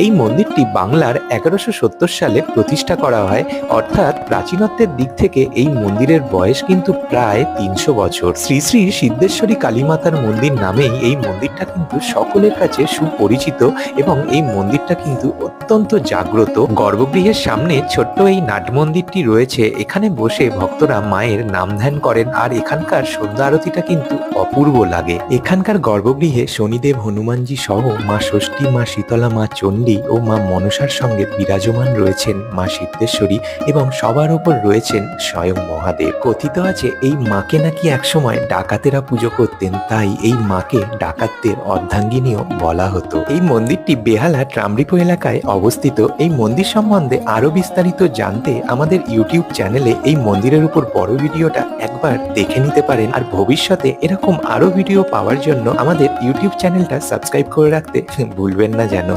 এই মন্দিরটি বাংলার 1170 সালে প্রতিষ্ঠা করা হয়। অর্থাৎ প্রাচীনত্বের দিক থেকে এই মন্দিরের বয়স কিন্তু প্রায় 300 বছর। শ্রী শ্রী সিদ্ধেশ্বরী কালীমাতার মন্দির নামেই এই মন্দিরটা কিন্তু সকলের কাছে সুপরিচিত এবং এই মন্দিরটা কিন্তু অত্যন্ত জাগ্রত। গর্ভগৃহের সামনে ছোট্ট এই নাট মন্দিরটি রয়েছে, এখানে বসে ভক্তরা মায়ের নাম ধ্যান করেন আর এখানকার সন্ধ্যা আরতিটা কিন্তু অপূর্ব লাগে। এখানকার গর্ভগৃহে শনিদেব, হনুমানজি সহ মা ষষ্ঠী, মা শীতলা, মা চণ্ডী ও মা মনসার সঙ্গে বিরাজমান রয়েছেন মা সিদ্ধেশ্বরী এবং সবার উপর রয়েছেন স্বয়ং মহাদেব। কথিত আছে এই মাকে নাকি একসময় ডাকাতেরা পুজো করতেন, তাই এই মাকে ডাকাতদের অর্ধাঙ্গিনীও বলা হতো। এই মন্দিরটি বেহালা ট্রামরিপো এলাকায় অবস্থিত। এই মন্দির সম্বন্ধে আরো বিস্তারিত জানতে আমাদের ইউটিউব চ্যানেলে এই মন্দিরের উপর বড় ভিডিওটা একবার দেখে নিতে পারেন। আর ভবিষ্যতে এরকম আরো ভিডিও পাওয়ার জন্য আমাদের ইউটিউব চ্যানেলটা সাবস্ক্রাইব করে রাখতে ভুলবেন না যেন।